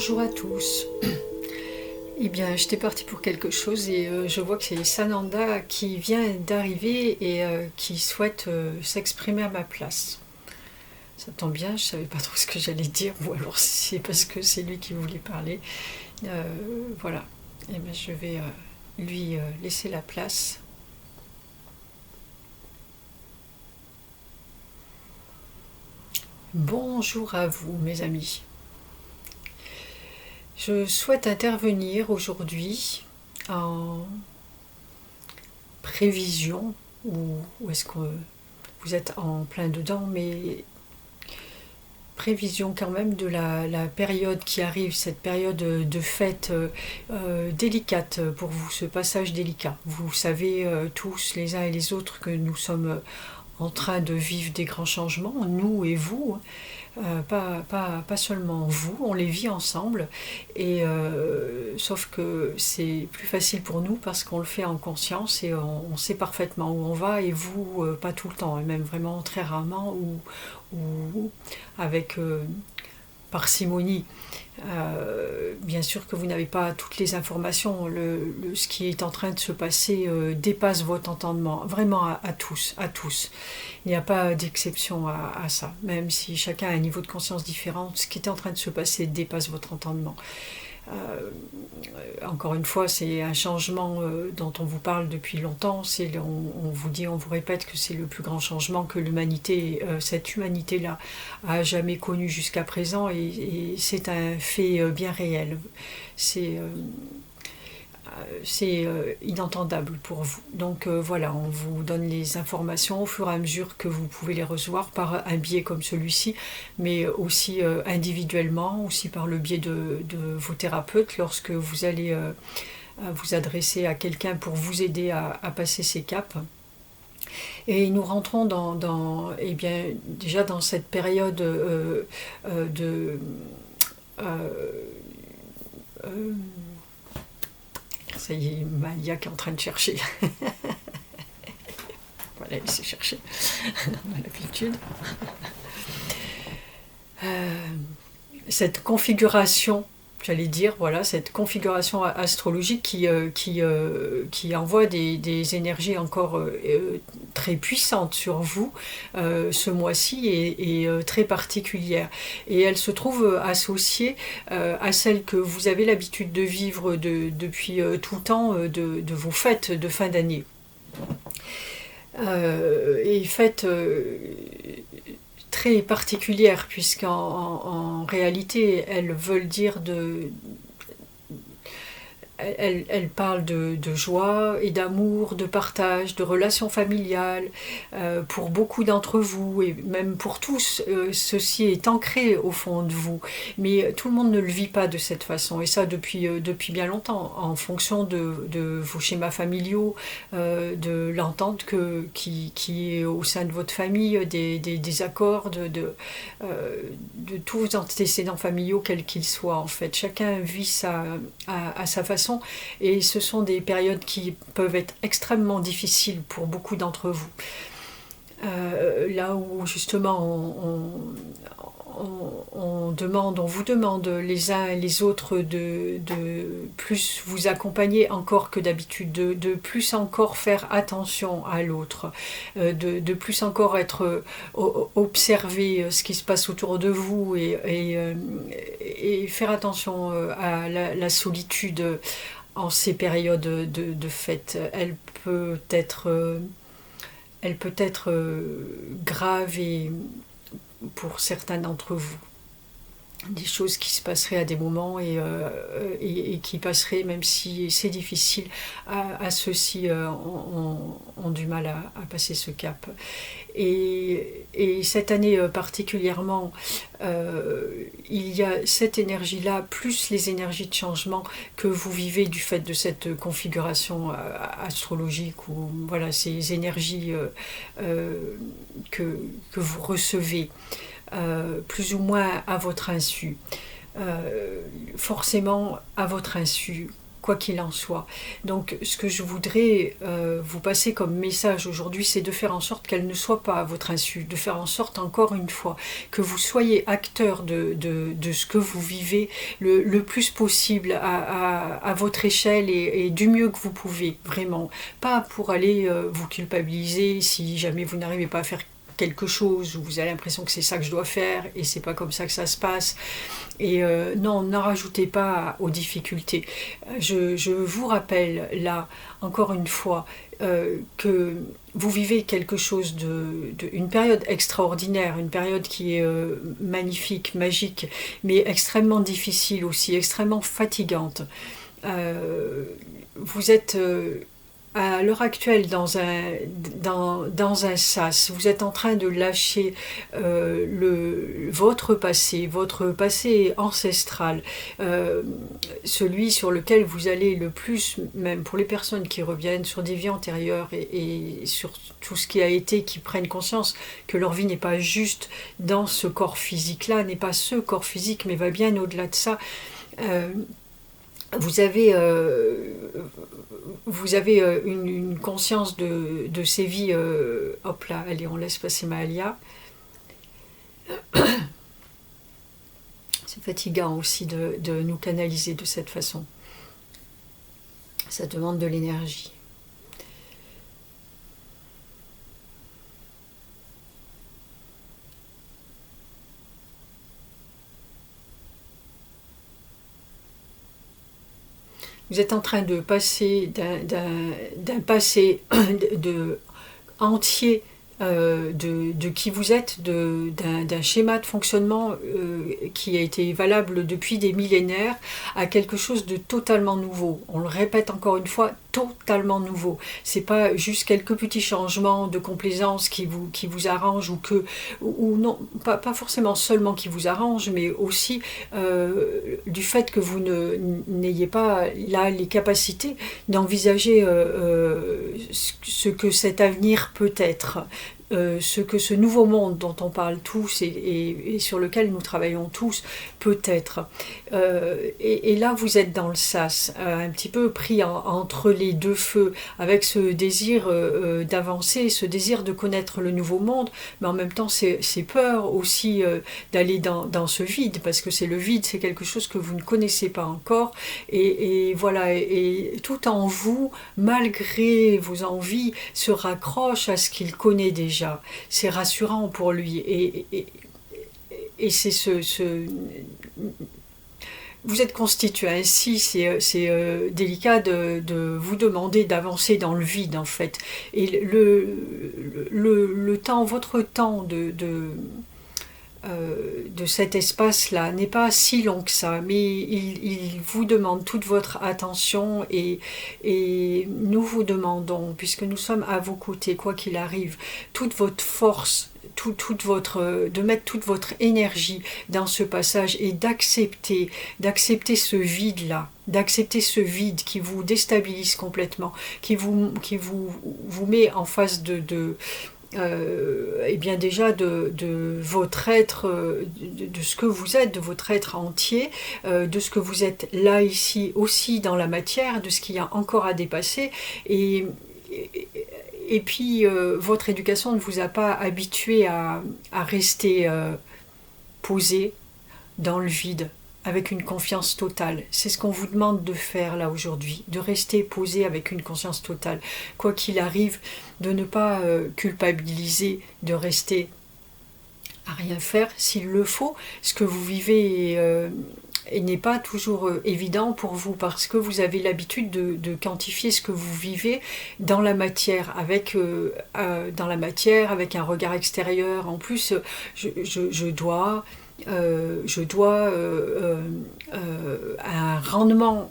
Bonjour à tous. Eh bien, j'étais partie pour quelque chose et je vois que c'est Sananda qui vient d'arriver et qui souhaite s'exprimer à ma place. Ça tombe bien, je savais pas trop ce que j'allais dire, ou alors c'est parce que c'est lui qui voulait parler. Voilà. Eh bien, je vais lui laisser la place. Bonjour à vous, mes amis. Je souhaite intervenir aujourd'hui en prévision, ou est-ce que vous êtes en plein dedans, mais prévision quand même de la période qui arrive, cette période de fête délicate pour vous, ce passage délicat. Vous savez tous les uns et les autres que nous sommes en train de vivre des grands changements, nous et vous. Pas seulement vous, on les vit ensemble, et sauf que c'est plus facile pour nous parce qu'on le fait en conscience et on sait parfaitement où on va, et vous, pas tout le temps, et même vraiment très rarement, ou avec parcimonie. Bien sûr que vous n'avez pas toutes les informations, ce qui est en train de se passer dépasse votre entendement, vraiment à tous. Il n'y a pas d'exception à ça, même si chacun a un niveau de conscience différent, ce qui est en train de se passer dépasse votre entendement. Encore une fois, c'est un changement dont on vous parle depuis longtemps. On vous dit, on vous répète que c'est le plus grand changement que l'humanité, cette humanité-là, a jamais connu jusqu'à présent, et c'est un fait bien réel. C'est inentendable pour vous. Donc voilà, on vous donne les informations au fur et à mesure que vous pouvez les recevoir par un biais comme celui-ci, mais aussi individuellement, aussi par le biais de vos thérapeutes, lorsque vous allez vous adresser à quelqu'un pour vous aider à passer ces caps. Et nous rentrons déjà dans cette période de ça y est, Malia qui est en train de chercher. Voilà, elle s'est chercher. On a l'habitude. Cette configuration, j'allais dire, voilà, cette configuration astrologique qui envoie des énergies encore très puissantes sur vous ce mois-ci, et très particulière. Et elle se trouve associée à celle que vous avez l'habitude de vivre depuis tout le temps, de vos fêtes de fin d'année. Et fêtes très particulières, puisqu'en réalité elles veulent dire elle parle de joie et d'amour, de partage, de relations familiales. Pour beaucoup d'entre vous, et même pour tous, ceci est ancré au fond de vous. Mais tout le monde ne le vit pas de cette façon, et ça depuis bien longtemps, en fonction de vos schémas familiaux, de l'entente qui est au sein de votre famille, des accords, de tous vos antécédents familiaux, quels qu'ils soient. En fait, chacun vit à sa façon. Et ce sont des périodes qui peuvent être extrêmement difficiles pour beaucoup d'entre vous. Là où justement on vous demande les uns et les autres de plus vous accompagner encore que d'habitude, de plus encore faire attention à l'autre, de plus encore observer ce qui se passe autour de vous, et faire attention à la solitude en ces périodes de fête. Elle peut être grave, et pour certains d'entre vous, des choses qui se passeraient à des moments et qui passeraient, même si c'est difficile, à ceux-ci ont du mal à passer ce cap. Et cette année particulièrement, il y a cette énergie-là, plus les énergies de changement que vous vivez du fait de cette configuration astrologique, ou voilà, ces énergies que vous recevez. Plus ou moins à votre insu, forcément à votre insu, quoi qu'il en soit. Donc ce que je voudrais vous passer comme message aujourd'hui, c'est de faire en sorte qu'elle ne soit pas à votre insu, de faire en sorte encore une fois que vous soyez acteur de ce que vous vivez le plus possible à votre échelle et du mieux que vous pouvez, vraiment. Pas pour aller vous culpabiliser si jamais vous n'arrivez pas à faire quelque chose où vous avez l'impression que c'est ça que je dois faire et c'est pas comme ça que ça se passe. Et non, n'en rajoutez pas aux difficultés. Je vous rappelle là, encore une fois, que vous vivez quelque chose une période extraordinaire, une période qui est magnifique, magique, mais extrêmement difficile aussi, extrêmement fatigante. Vous êtes à l'heure actuelle dans un sas, vous êtes en train de lâcher votre passé ancestral, celui sur lequel vous allez le plus, même pour les personnes qui reviennent sur des vies antérieures et sur tout ce qui a été, qui prennent conscience que leur vie n'est pas juste dans ce corps physique-là, n'est pas ce corps physique, mais va bien au-delà de ça. Vous avez une conscience de ces vies. Hop là, allez, on laisse passer Mahalia. C'est fatigant aussi de nous canaliser de cette façon. Ça demande de l'énergie. Vous êtes en train de passer d'un passé entier de qui vous êtes, d'un schéma de fonctionnement qui a été valable depuis des millénaires, à quelque chose de totalement nouveau. On le répète encore une fois, totalement nouveau. C'est pas juste quelques petits changements de complaisance qui vous arrangent ou non, pas forcément seulement qui vous arrangent, mais aussi du fait que vous n'ayez pas là les capacités d'envisager ce que cet avenir peut être. Ce que ce nouveau monde dont on parle tous et sur lequel nous travaillons tous peut être. Et là, vous êtes dans le sas, un petit peu pris entre les deux feux, avec ce désir d'avancer, ce désir de connaître le nouveau monde, mais en même temps, ces peurs aussi d'aller dans ce vide, parce que c'est le vide, c'est quelque chose que vous ne connaissez pas encore. Et voilà, et tout en vous, malgré vos envies, se raccroche à ce qu'il connaît déjà. C'est rassurant pour lui et c'est vous êtes constitué ainsi, c'est délicat de vous demander d'avancer dans le vide en fait. Et le temps, votre temps de cet espace-là n'est pas si long que ça, mais il vous demande toute votre attention et nous vous demandons, puisque nous sommes à vos côtés, quoi qu'il arrive, toute votre force, de mettre toute votre énergie dans ce passage et d'accepter ce vide-là, d'accepter ce vide qui vous déstabilise complètement, qui vous met en face et bien déjà de votre être, de ce que vous êtes, de votre être entier, de ce que vous êtes là, ici, aussi dans la matière, de ce qu'il y a encore à dépasser. Et puis, votre éducation ne vous a pas habitué à rester posé dans le vide, avec une confiance totale. C'est ce qu'on vous demande de faire là aujourd'hui, de rester posé avec une conscience totale. Quoi qu'il arrive, de ne pas culpabiliser, de rester à rien faire s'il le faut. Ce que vous vivez n'est pas toujours évident pour vous parce que vous avez l'habitude de quantifier ce que vous vivez dans la matière, avec un regard extérieur. En plus, je dois un rendement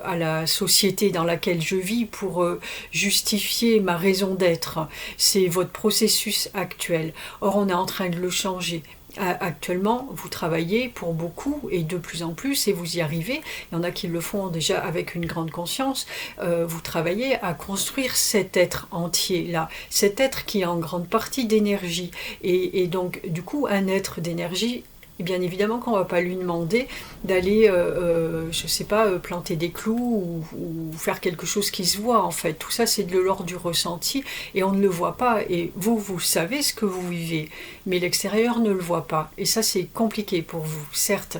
à la société dans laquelle je vis pour justifier ma raison d'être. C'est votre processus actuel. Or, on est en train de le changer. Actuellement, vous travaillez pour beaucoup et de plus en plus, et vous y arrivez. Il y en a qui le font déjà avec une grande conscience. Vous travaillez à construire cet être entier-là, cet être qui est en grande partie d'énergie. Et donc, du coup, un être d'énergie Et bien évidemment qu'on ne va pas lui demander d'aller, je ne sais pas, planter des clous ou faire quelque chose qui se voit en fait. Tout ça c'est de l'ordre du ressenti et on ne le voit pas. Et vous savez ce que vous vivez, mais l'extérieur ne le voit pas. Et ça c'est compliqué pour vous, certes,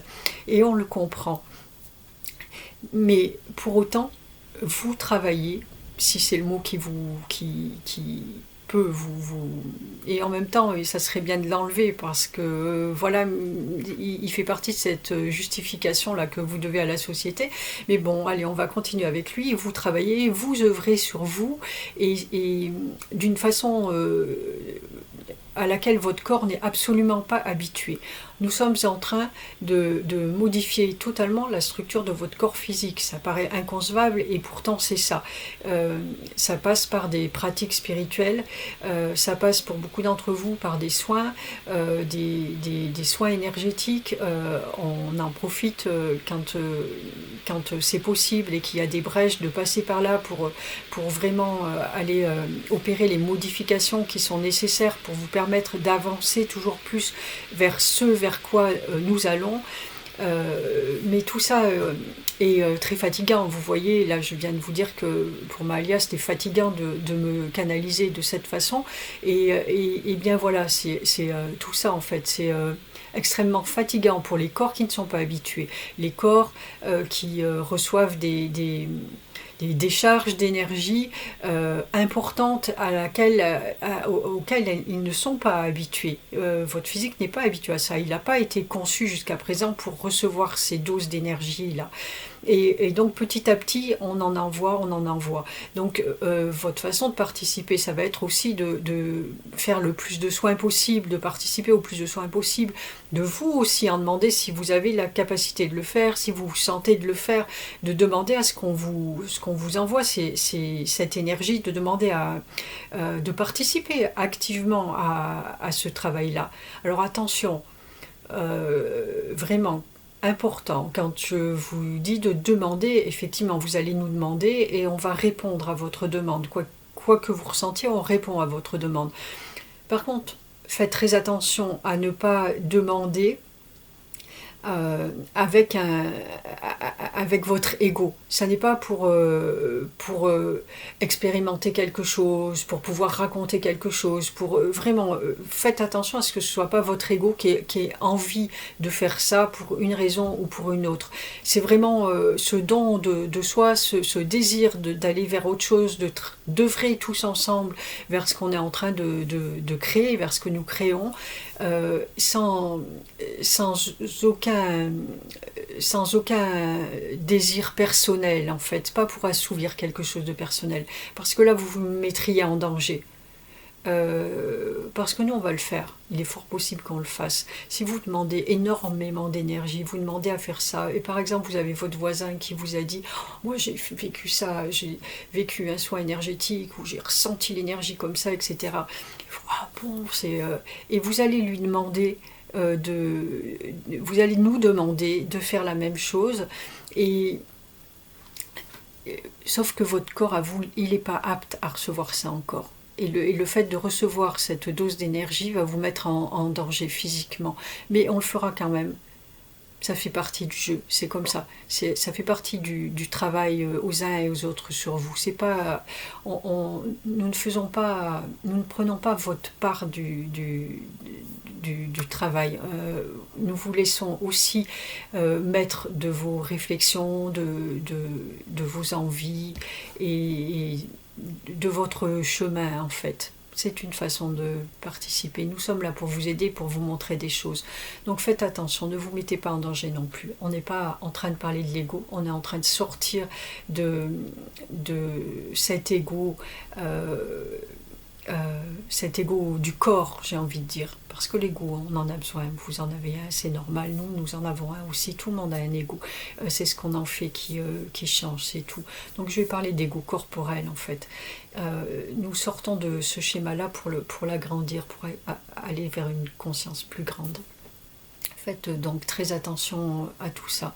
et on le comprend. Mais pour autant, vous travaillez, si c'est le mot qui peut et en même temps ça serait bien de l'enlever parce que voilà, il fait partie de cette justification là que vous devez à la société. Mais bon, allez, on va continuer avec lui. Vous travaillez, vous œuvrez sur vous et d'une façon à laquelle votre corps n'est absolument pas habitué. Nous sommes en train de modifier totalement la structure de votre corps physique. Ça paraît inconcevable et pourtant c'est ça. Ça passe par des pratiques spirituelles, ça passe pour beaucoup d'entre vous par des soins, des soins énergétiques. On en profite quand c'est possible et qu'il y a des brèches de passer par là pour vraiment aller opérer les modifications qui sont nécessaires pour vous permettre d'avancer toujours plus vers quoi nous allons. Mais tout ça est très fatigant. Vous voyez, là je viens de vous dire que pour Mahalia c'était fatigant de me canaliser de cette façon. Et bien voilà, c'est tout ça en fait. C'est extrêmement fatigant pour les corps qui ne sont pas habitués. Les corps qui reçoivent des décharges d'énergie importantes auxquelles ils ne sont pas habitués. Votre physique n'est pas habitué à ça. Il n'a pas été conçu jusqu'à présent pour recevoir ces doses d'énergie-là. Et donc petit à petit, on en envoie. Donc votre façon de participer, ça va être aussi de faire le plus de soins possible, de participer au plus de soins possible, de vous aussi en demander si vous avez la capacité de le faire, si vous vous sentez de le faire, de demander à ce qu'on vous envoie cette énergie, de demander de participer activement à ce travail-là. Alors attention, vraiment, important, quand je vous dis de demander, effectivement vous allez nous demander et on va répondre à votre demande, quoi que vous ressentiez, on répond à votre demande. Par contre, faites très attention à ne pas demander avec votre ego. Ça n'est pas pour expérimenter quelque chose, pour pouvoir raconter quelque chose, pour vraiment faites attention à ce que ce ne soit pas votre ego qui ait envie de faire ça pour une raison ou pour une autre. C'est vraiment ce don de soi, ce désir d'aller vers autre chose, d'œuvrer tous ensemble vers ce qu'on est en train de créer, vers ce que nous créons, sans aucun désir personnel en fait, pas pour assouvir quelque chose de personnel, parce que là vous vous mettriez en danger. Parce que nous on va le faire, il est fort possible qu'on le fasse. Si vous demandez énormément d'énergie, vous demandez à faire ça, et par exemple vous avez votre voisin qui vous a dit moi j'ai vécu ça, j'ai vécu un soin énergétique où j'ai ressenti l'énergie comme ça, etc. Ah bon, et vous allez lui demander vous allez nous demander de faire la même chose, sauf que votre corps à vous il n'est pas apte à recevoir ça encore. Et le fait de recevoir cette dose d'énergie va vous mettre en danger physiquement. Mais on le fera quand même. Ça fait partie du jeu, c'est comme ça. Ça fait partie du travail aux uns et aux autres sur vous. C'est pas, nous ne prenons pas votre part du travail. Nous vous laissons aussi maître de vos réflexions, de vos envies et de votre chemin en fait. C'est une façon de participer. Nous sommes là pour vous aider, pour vous montrer des choses. Donc faites attention, ne vous mettez pas en danger non plus. On n'est pas en train de parler de l'ego, on est en train de sortir de cet ego du corps, j'ai envie de dire. Parce que l'ego, on en a besoin, vous en avez un, c'est normal, nous en avons un aussi, tout le monde a un ego. C'est ce qu'on en fait qui change, c'est tout. Donc je vais parler d'ego corporel en fait. Nous sortons de ce schéma-là pour l'agrandir, pour aller vers une conscience plus grande. Faites donc très attention à tout ça.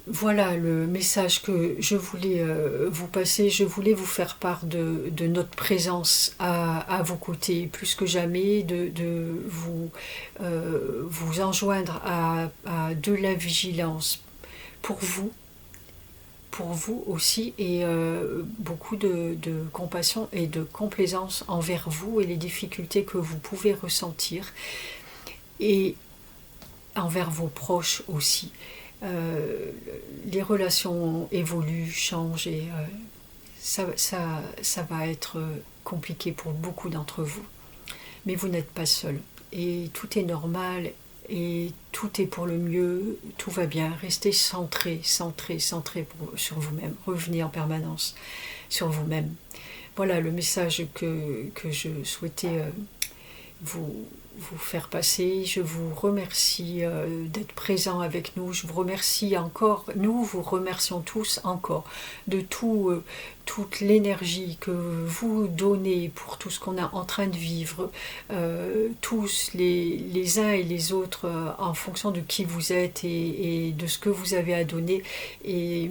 Voilà le message que je voulais vous passer. Je voulais vous faire part de notre présence à vos côtés, plus que jamais, de vous, vous enjoindre à de la vigilance pour vous aussi, et beaucoup de compassion et de complaisance envers vous et les difficultés que vous pouvez ressentir, et envers vos proches aussi. Les relations évoluent, changent, et ça va être compliqué pour beaucoup d'entre vous. Mais vous n'êtes pas seul. Et tout est normal, et tout est pour le mieux, tout va bien. Restez centré, centré, centré sur vous-même. Revenez en permanence sur vous-même. Voilà le message que je souhaitais vous faire passer. Je vous remercie d'être présent avec nous. Je vous remercie encore. Nous vous remercions tous encore de toute l'énergie que vous donnez pour tout ce qu'on est en train de vivre, tous les uns et les autres, en fonction de qui vous êtes et de ce que vous avez à donner. Et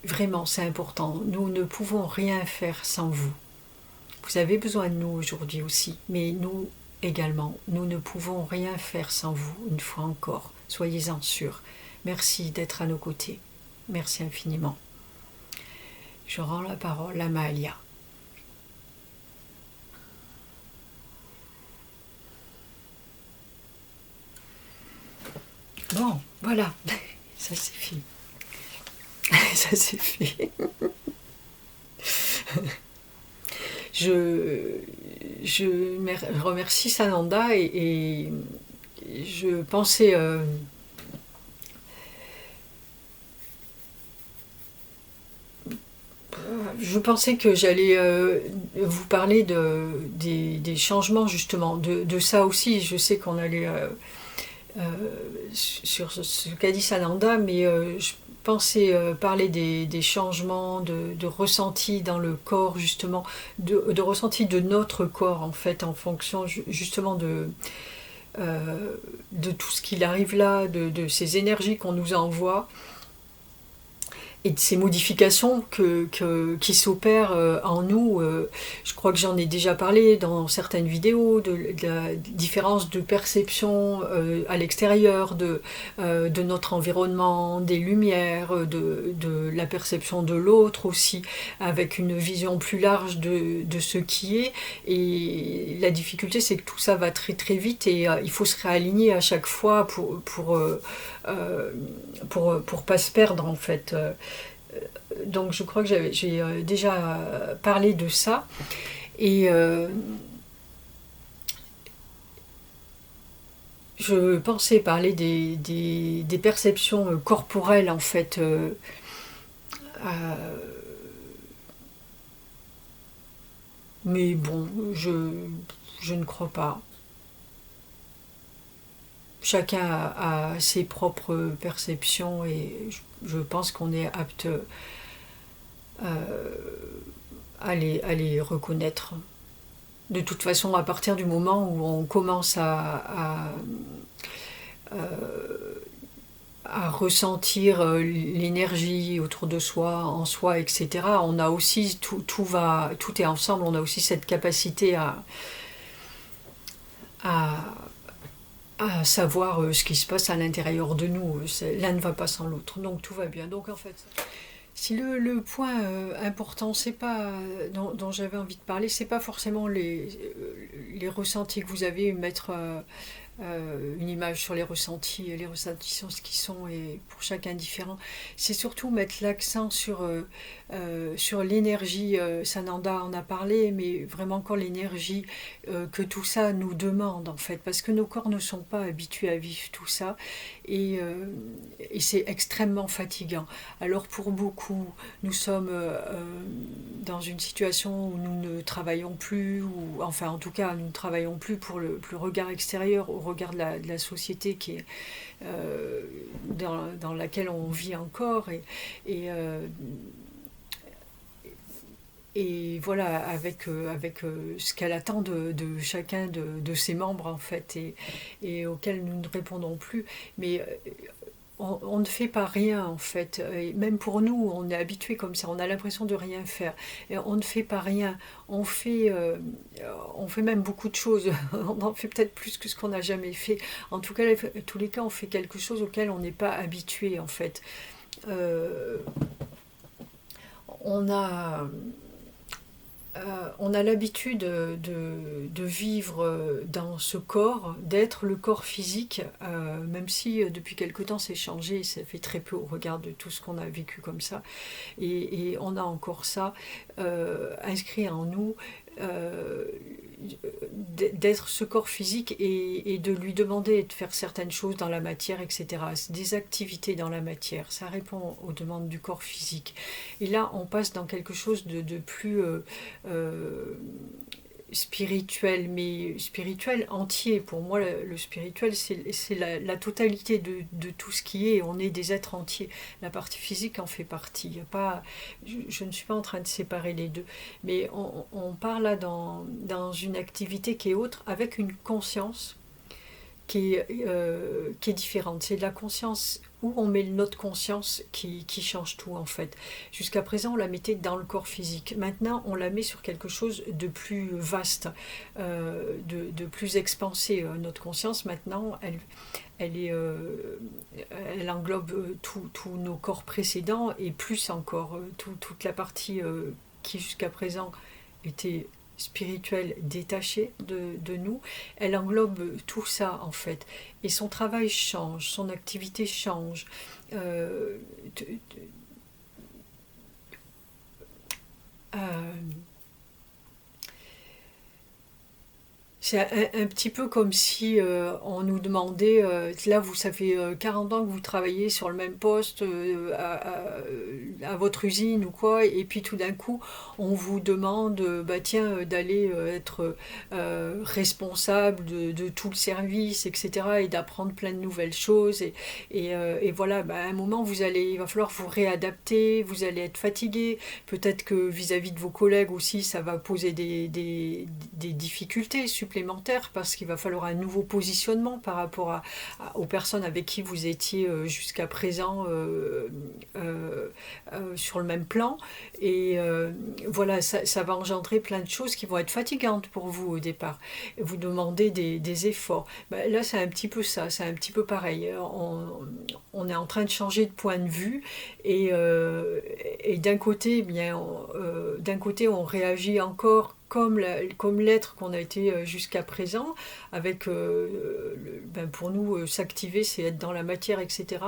vraiment, c'est important. Nous ne pouvons rien faire sans vous. Vous avez besoin de nous aujourd'hui aussi, mais nous également, nous ne pouvons rien faire sans vous, une fois encore. Soyez-en sûrs. Merci d'être à nos côtés. Merci infiniment. Je rends la parole à Mahalia. Bon, voilà, ça c'est fait. Ça c'est fait. Je remercie Sananda, et je pensais que j'allais vous parler des changements, justement, de ça aussi. Je sais qu'on allait sur ce qu'a dit Sananda, mais je pensais parler des changements de ressenti dans le corps, justement, de ressenti de notre corps, en fait, en fonction justement de tout ce qui arrive là, de ces énergies qu'on nous envoie, et de ces modifications qui s'opèrent en nous. Je crois que j'en ai déjà parlé dans certaines vidéos, de la différence de perception à l'extérieur, de notre environnement, des lumières, de la perception de l'autre aussi, avec une vision plus large de ce qui est. Et la difficulté, c'est que tout ça va très très vite, et il faut se réaligner à chaque fois pour pas se perdre, en fait. Donc je crois que j'ai déjà parlé de ça, et je pensais parler des perceptions corporelles, en fait, mais bon, je ne crois pas. Chacun a ses propres perceptions, et je pense qu'on est apte à les reconnaître. De toute façon, à partir du moment où on commence à ressentir l'énergie autour de soi, en soi, etc., on a aussi, tout est ensemble, on a aussi cette capacité à, à savoir ce qui se passe à l'intérieur de nous. L'un ne va pas sans l'autre, donc tout va bien. Donc en fait, si le point important, c'est pas dont j'avais envie de parler, c'est pas forcément les ressentis que vous avez, mettre une image sur les ressentis. Les ressentis sont ce qu'ils sont, et pour chacun différent. C'est surtout mettre l'accent sur l'énergie. Sananda en a parlé, mais vraiment encore l'énergie que tout ça nous demande, en fait, parce que nos corps ne sont pas habitués à vivre tout ça, et c'est extrêmement fatigant. Alors pour beaucoup, nous sommes dans une situation où nous ne travaillons plus, ou enfin en tout cas nous ne travaillons plus pour le regard extérieur, au regard de la société qui est dans laquelle on vit encore, et voilà, avec ce qu'elle attend de chacun de ses membres, en fait, et auquel nous ne répondons plus. Mais on ne fait pas rien en fait. Et même pour nous, on est habitué comme ça, on a l'impression de rien faire. Et on ne fait pas rien. On fait même beaucoup de choses. On en fait peut-être plus que ce qu'on n'a jamais fait. En tout cas, tous les cas, on fait quelque chose auquel on n'est pas habitué en fait. Euh, on a on a l'habitude de vivre dans ce corps, d'être le corps physique, même si depuis quelque temps c'est changé, ça fait très peu au regard de tout ce qu'on a vécu comme ça. Et on a encore ça inscrit en nous, euh, d'être ce corps physique et de lui demander de faire certaines choses dans la matière, etc. Des activités dans la matière, ça répond aux demandes du corps physique. Et là, on passe dans quelque chose de plus euh, spirituel, mais spirituel entier. Pour moi, le spirituel, c'est la totalité de tout ce qui est. On est des êtres entiers. La partie physique en fait partie. Il y a pas, je ne suis pas en train de séparer les deux. Mais on part là dans une activité qui est autre, avec une conscience qui est différente. C'est de la conscience où on met notre conscience qui change tout en fait. Jusqu'à présent, on la mettait dans le corps physique. Maintenant, on la met sur quelque chose de plus vaste, de plus expansé. Notre conscience, maintenant, elle englobe tous nos corps précédents et plus encore toute la partie qui jusqu'à présent était spirituelle détachée de nous, elle englobe tout ça en fait. Et son travail change, son activité change. Euh, euh, C'est un petit peu comme si on nous demandait, là vous ça fait 40 ans que vous travaillez sur le même poste à votre usine ou quoi, et puis tout d'un coup on vous demande bah, tiens, d'aller être responsable de tout le service, etc. et d'apprendre plein de nouvelles choses. Et voilà, bah, à un moment il va falloir vous réadapter, vous allez être fatigué, peut-être que vis-à-vis de vos collègues aussi ça va poser des difficultés supplémentaires parce qu'il va falloir un nouveau positionnement par rapport aux personnes avec qui vous étiez jusqu'à présent sur le même plan. Et voilà, ça va engendrer plein de choses qui vont être fatigantes pour vous au départ. Vous demandez des efforts. Ben, là, c'est un petit peu ça, c'est un petit peu pareil. On est en train de changer de point de vue et d'un côté, d'un côté, on réagit encore comme l'être qu'on a été jusqu'à présent, avec, ben pour nous, s'activer, c'est être dans la matière, etc.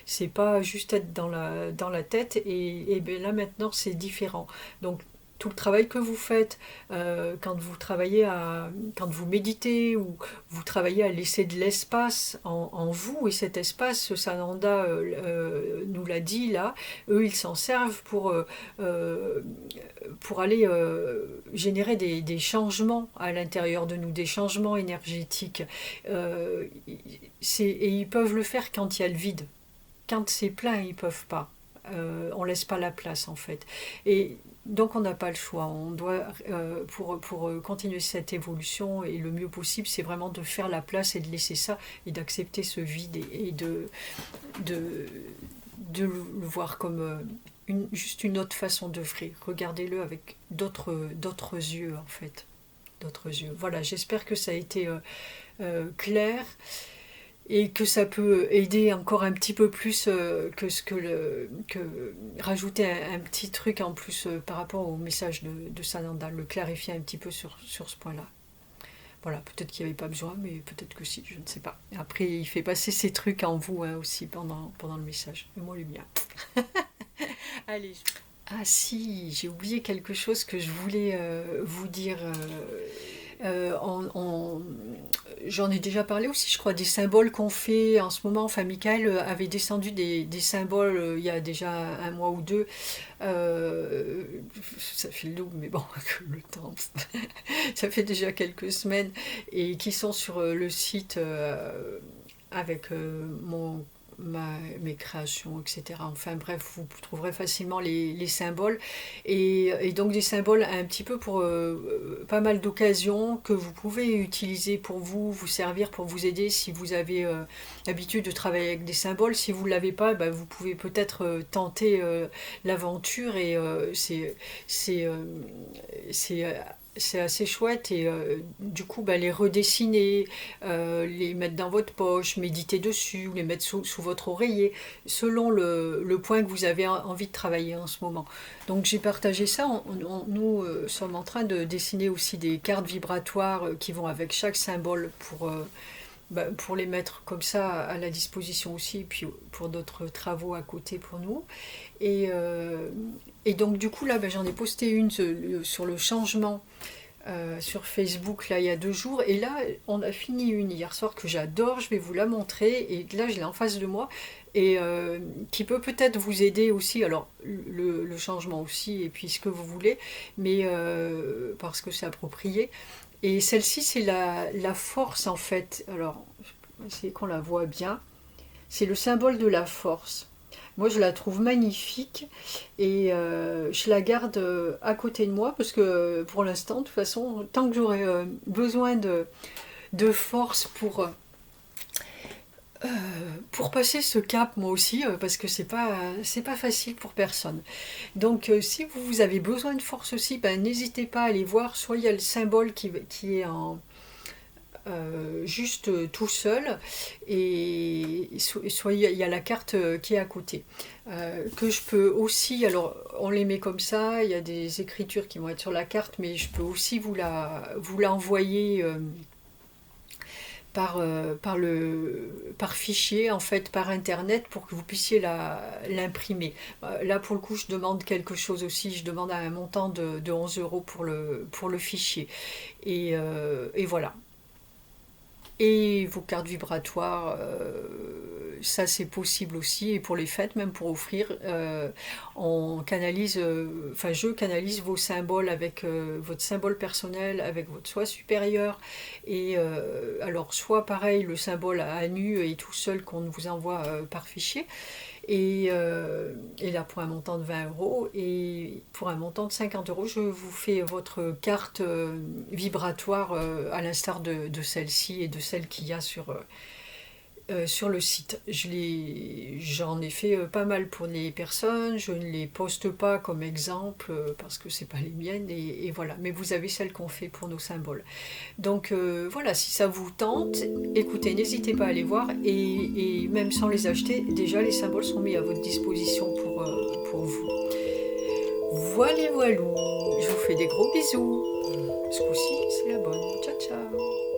C'est pas juste être dans la tête, et ben là maintenant c'est différent. Donc tout le travail que vous faites quand vous méditez ou vous travaillez à laisser de l'espace en vous, et cet espace, Sananda nous l'a dit là, eux ils s'en servent euh, pour aller générer des changements à l'intérieur de nous, des changements énergétiques. Euh, et ils peuvent le faire quand il y a le vide. Quand c'est plein, ils peuvent pas. On laisse pas la place en fait. Et donc on n'a pas le choix. On doit, pour continuer cette évolution et le mieux possible, c'est vraiment de faire la place et de laisser ça et d'accepter ce vide et de, de le voir comme juste une autre façon d'œuvrer. Regardez-le avec d'autres yeux en fait. D'autres yeux. Voilà, j'espère que ça a été clair et que ça peut aider encore un petit peu plus que rajouter un petit truc en plus par rapport au message de Sananda, le clarifier un petit peu sur ce point-là. Voilà, peut-être qu'il n'y avait pas besoin, mais peut-être que si, je ne sais pas. Après, il fait passer ses trucs en vous hein, aussi pendant le message. Et moi, le mien. Allez. Ah si, j'ai oublié quelque chose que je voulais vous dire. Euh, on, on- J'en ai déjà parlé aussi, je crois, des symboles qu'on fait en ce moment. Enfin, Michael avait descendu des symboles il y a déjà un mois ou deux. Euh, Ça fait le double, mais bon, le temps, ça fait déjà quelques semaines. Et qui sont sur le site avec mes créations, etc. Enfin bref, vous trouverez facilement les symboles. Et donc des symboles un petit peu pour pas mal d'occasions que vous pouvez utiliser pour vous servir, pour vous aider si vous avez l'habitude de travailler avec des symboles. Si vous ne l'avez pas, bah, vous pouvez peut-être tenter l'aventure et c'est euh, c'est c'est assez chouette et du coup bah, les redessiner, les mettre dans votre poche, méditer dessus ou les mettre sous votre oreiller selon le point que vous avez envie de travailler en ce moment. Donc j'ai partagé ça, nous sommes en train de dessiner aussi des cartes vibratoires qui vont avec chaque symbole pour les mettre comme ça à la disposition aussi, et puis pour d'autres travaux à côté pour nous. Et, euh, et donc du coup là, ben, j'en ai posté une sur le changement sur Facebook là il y a 2 jours. Et là, on a fini une hier soir que j'adore, je vais vous la montrer. Et là, je l'ai en face de moi et qui peut peut-être vous aider aussi. Alors le changement aussi, et puis ce que vous voulez, mais parce que c'est approprié. Et celle-ci, c'est la force en fait. Alors, je vais essayer qu'on la voit bien. C'est le symbole de la force. Moi, je la trouve magnifique et je la garde à côté de moi parce que pour l'instant, de toute façon, tant que j'aurai besoin de force pour passer ce cap, moi aussi, parce que c'est pas facile pour personne. Donc, si vous avez besoin de force aussi, ben, n'hésitez pas à aller voir. Soit il y a le symbole qui est juste tout seul, et soit il y a la carte qui est à côté. Que je peux aussi, alors on les met comme ça, il y a des écritures qui vont être sur la carte, mais je peux aussi vous l'envoyer par fichier, en fait, par internet, pour que vous puissiez l'imprimer. Là, pour le coup, je demande quelque chose aussi, je demande un montant de 11 € pour le fichier. Et voilà. Et vos cartes vibratoires, ça c'est possible aussi. Et pour les fêtes, même pour offrir, on canalise, enfin je canalise vos symboles avec votre symbole personnel, avec votre soi supérieur. Et alors soit pareil, le symbole à nu et tout seul qu'on vous envoie par fichier. Et là, pour un montant de 20 € et pour un montant de 50 €, je vous fais votre carte vibratoire à l'instar de celle-ci et de celle qu'il y a sur le site. J'en ai fait pas mal pour les personnes, je ne les poste pas comme exemple parce que c'est pas les miennes, et voilà. Mais vous avez celles qu'on fait pour nos symboles. Donc voilà, si ça vous tente, écoutez, n'hésitez pas à aller voir, et même sans les acheter, déjà les symboles sont mis à votre disposition pour vous. Voilà, voilou, je vous fais des gros bisous. Ce coup-ci, c'est la bonne. Ciao, ciao.